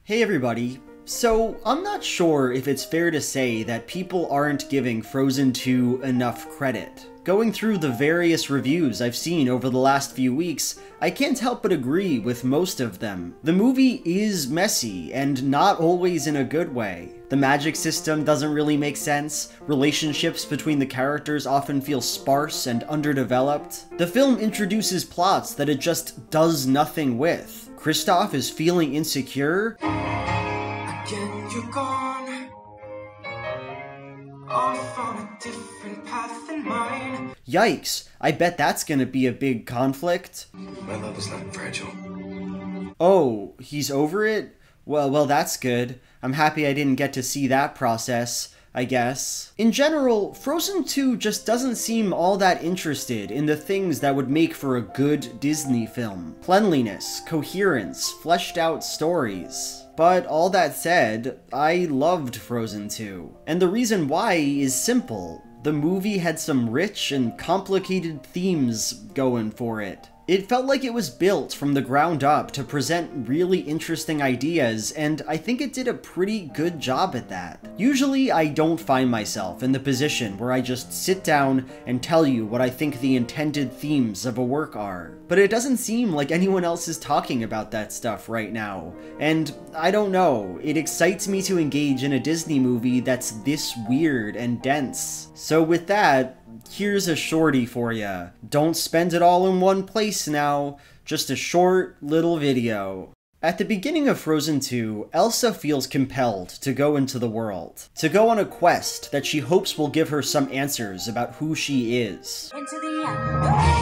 Hey everybody. So, I'm not sure if it's fair to say that people aren't giving Frozen 2 enough credit. Going through the various reviews I've seen over the last few weeks, I can't help but agree with most of them. The movie is messy, and not always in a good way. The magic system doesn't really make sense, relationships between the characters often feel sparse and underdeveloped. The film introduces plots that it just does nothing with. Kristoff is feeling insecure. Again you're gone, off on a different path than mine. Yikes, I bet that's gonna be a big conflict. My love is not fragile. Oh, he's over it? Well, that's good. I'm happy I didn't get to see that process, I guess. In general, Frozen 2 just doesn't seem all that interested in the things that would make for a good Disney film. Cleanliness, coherence, fleshed out stories. But all that said, I loved Frozen 2. And the reason why is simple. The movie had some rich and complicated themes going for it. It felt like it was built from the ground up to present really interesting ideas, and I think it did a pretty good job at that. Usually, I don't find myself in the position where I just sit down and tell you what I think the intended themes of a work are. But it doesn't seem like anyone else is talking about that stuff right now, and I don't know, it excites me to engage in a Disney movie that's this weird and dense. So with that, here's a shorty for ya. Don't spend it all in one place now, just a short little video. At the beginning of Frozen 2, Elsa feels compelled to go into the world, to go on a quest that she hopes will give her some answers about who she is. Into the end.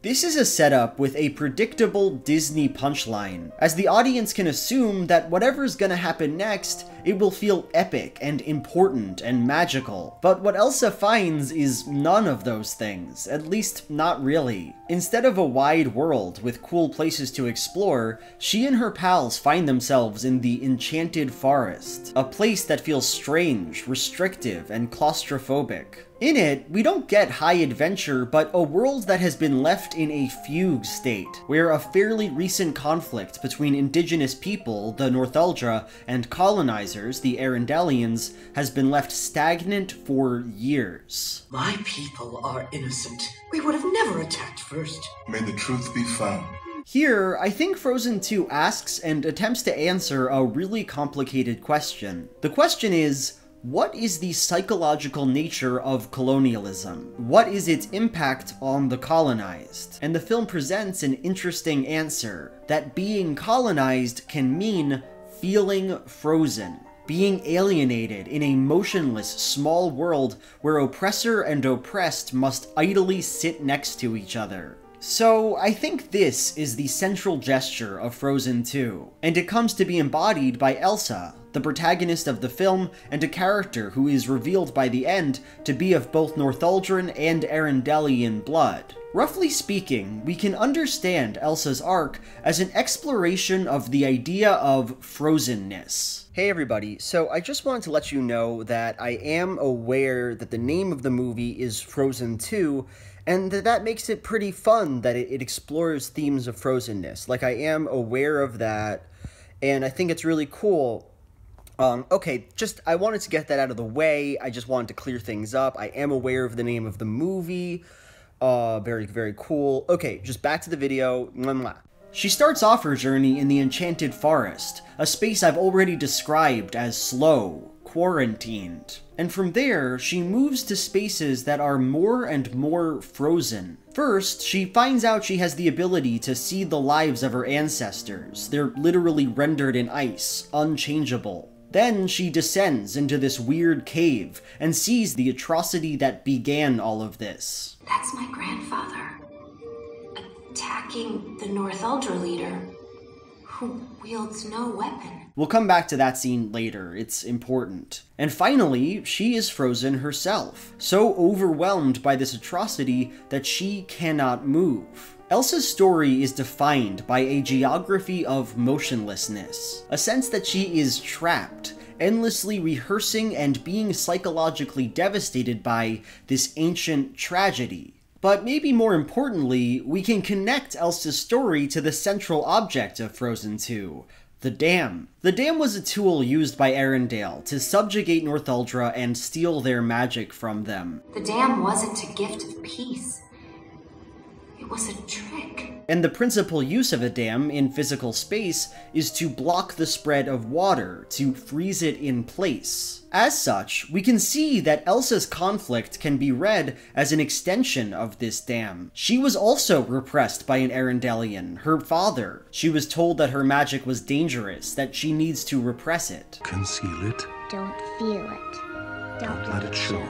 This is a setup with a predictable Disney punchline, as the audience can assume that whatever's gonna happen next, it will feel epic and important and magical. But what Elsa finds is none of those things, at least not really. Instead of a wide world with cool places to explore, she and her pals find themselves in the Enchanted Forest, a place that feels strange, restrictive, and claustrophobic. In it, we don't get high adventure, but a world that has been left in a fugue state, where a fairly recent conflict between indigenous people, the Northuldra, and colonizers, the Arendelians, has been left stagnant for years. My people are innocent. We would have never attacked first. May the truth be found. Here, I think Frozen 2 asks and attempts to answer a really complicated question. The question is, what is the psychological nature of colonialism? What is its impact on the colonized? And the film presents an interesting answer, that being colonized can mean feeling frozen, being alienated in a motionless, small world where oppressor and oppressed must idly sit next to each other. So, I think this is the central gesture of Frozen 2, and it comes to be embodied by Elsa, the protagonist of the film, and a character who is revealed by the end to be of both Northuldran and Arendelian blood. Roughly speaking, we can understand Elsa's arc as an exploration of the idea of frozenness. Hey everybody, so I just wanted to let you know that I am aware that the name of the movie is Frozen 2, and that makes it pretty fun that it explores themes of frozenness. Like, I am aware of that, and I think it's really cool. Okay, I wanted to get that out of the way. I just wanted to clear things up. I am aware of the name of the movie. Very, very cool. Okay, just back to the video. Mwah. She starts off her journey in the Enchanted Forest, a space I've already described as slow, quarantined. And from there, she moves to spaces that are more and more frozen. First, she finds out she has the ability to see the lives of her ancestors. They're literally rendered in ice, unchangeable. Then she descends into this weird cave and sees the atrocity that began all of this. That's my grandfather. Attacking the Northuldra leader, who wields no weapon. We'll come back to that scene later, it's important. And finally, she is frozen herself, so overwhelmed by this atrocity that she cannot move. Elsa's story is defined by a geography of motionlessness, a sense that she is trapped, endlessly rehearsing and being psychologically devastated by this ancient tragedy. But maybe more importantly, we can connect Elsa's story to the central object of Frozen 2, the dam. The dam was a tool used by Arendelle to subjugate Northuldra and steal their magic from them. The dam wasn't a gift of peace. It was a trick. And the principal use of a dam in physical space is to block the spread of water, to freeze it in place. As such, we can see that Elsa's conflict can be read as an extension of this dam. She was also repressed by an Arendellian, her father. She was told that her magic was dangerous, that she needs to repress it. Conceal it. Don't feel it. Don't Let it show.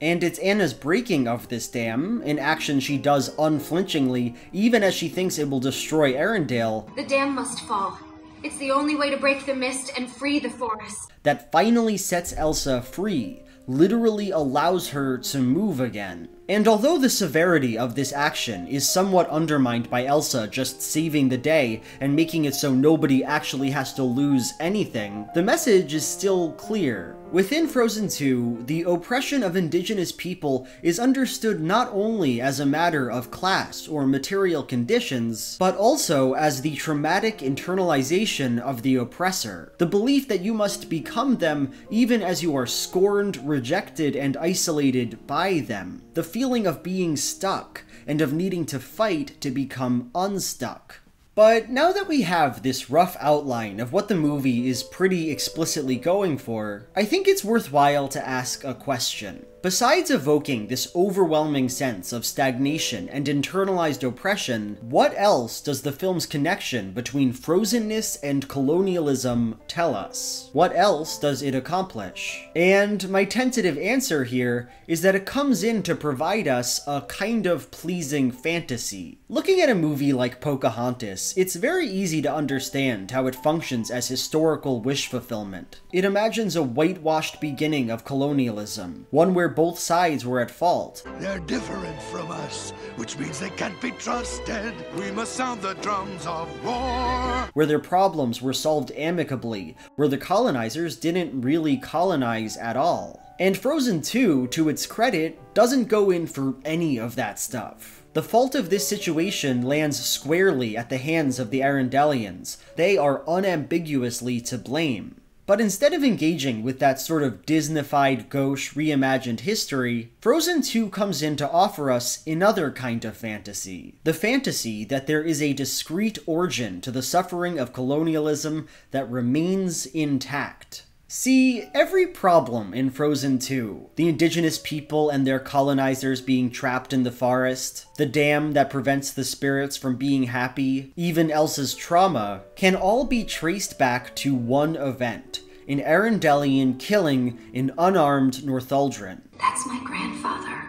And it's Anna's breaking of this dam, an action she does unflinchingly, even as she thinks it will destroy Arendelle, The dam must fall. It's the only way to break the mist and free the forest. that finally sets Elsa free, literally allows her to move again. And although the severity of this action is somewhat undermined by Elsa just saving the day and making it so nobody actually has to lose anything, the message is still clear. Within Frozen 2, the oppression of indigenous people is understood not only as a matter of class or material conditions, but also as the traumatic internalization of the oppressor. The belief that you must become them even as you are scorned, rejected, and isolated by them. The feeling of being stuck, and of needing to fight to become unstuck. But now that we have this rough outline of what the movie is pretty explicitly going for, I think it's worthwhile to ask a question. Besides evoking this overwhelming sense of stagnation and internalized oppression, what else does the film's connection between frozenness and colonialism tell us? What else does it accomplish? And my tentative answer here is that it comes in to provide us a kind of pleasing fantasy. Looking at a movie like Pocahontas, it's very easy to understand how it functions as historical wish fulfillment. It imagines a whitewashed beginning of colonialism, one where both sides were at fault. They're different from us, which means they can't be trusted. We must sound the drums of war. Where their problems were solved amicably, where the colonizers didn't really colonize at all. And Frozen 2, to its credit, doesn't go in for any of that stuff. The fault of this situation lands squarely at the hands of the Arendellians. They are unambiguously to blame. But instead of engaging with that sort of Disney-fied, gauche, reimagined history, Frozen 2 comes in to offer us another kind of fantasy. The fantasy that there is a discrete origin to the suffering of colonialism that remains intact. See, every problem in Frozen 2, the indigenous people and their colonizers being trapped in the forest, the dam that prevents the spirits from being happy, even Elsa's trauma, can all be traced back to one event, an Arendellian killing an unarmed Northuldran. That's my grandfather.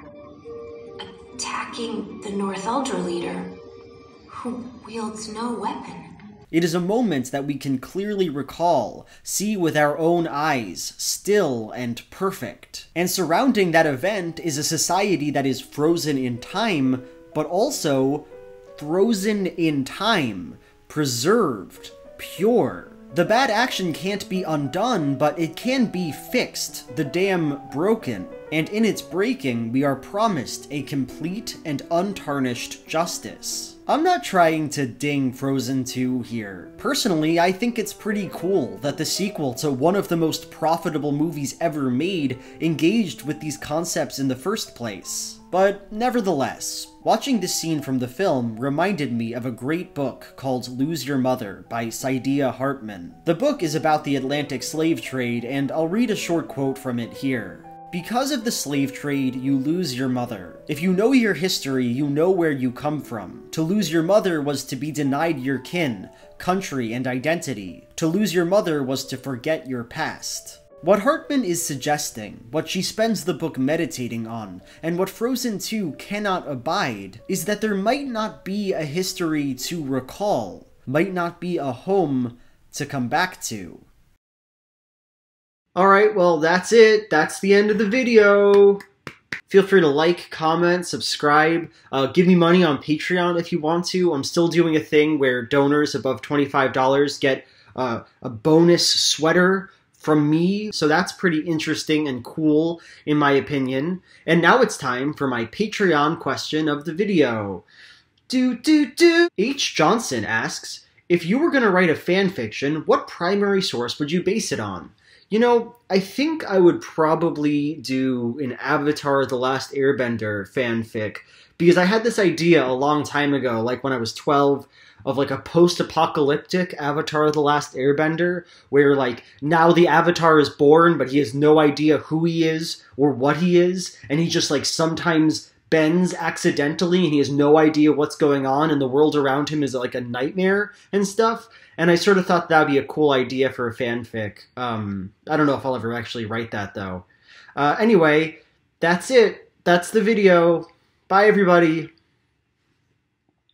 Attacking the Northuldra leader, who wields no weapon. It is a moment that we can clearly recall, see with our own eyes, still and perfect. And surrounding that event is a society that is frozen in time, but also frozen in time, preserved, pure. The bad action can't be undone, but it can be fixed, the dam broken. And in its breaking, we are promised a complete and untarnished justice. I'm not trying to ding Frozen 2 here. Personally, I think it's pretty cool that the sequel to one of the most profitable movies ever made engaged with these concepts in the first place. But nevertheless, watching this scene from the film reminded me of a great book called Lose Your Mother by Saidiya Hartman. The book is about the Atlantic slave trade, and I'll read a short quote from it here. Because of the slave trade, you lose your mother. If you know your history, you know where you come from. To lose your mother was to be denied your kin, country, and identity. To lose your mother was to forget your past. What Hartman is suggesting, what she spends the book meditating on, and what Frozen 2 cannot abide, is that there might not be a history to recall, might not be a home to come back to. Alright, well that's it. That's the end of the video. Feel free to like, comment, subscribe. Give me money on Patreon if you want to. I'm still doing a thing where donors above $25 get a bonus sweater from me, so that's pretty interesting and cool, in my opinion. And now it's time for my Patreon question of the video. H. Johnson asks, if you were going to write a fan fiction, what primary source would you base it on? You know, I think I would probably do an Avatar: The Last Airbender fanfic, because I had this idea a long time ago, like when I was 12, of like a post-apocalyptic Avatar: The Last Airbender, where like now the Avatar is born, but he has no idea who he is or what he is, and he just like sometimes bends accidentally and he has no idea what's going on, and the world around him is like a nightmare and stuff. And I sort of thought that'd be a cool idea for a fanfic. I don't know if I'll ever actually write that though. Anyway, that's it. That's the video. Bye everybody.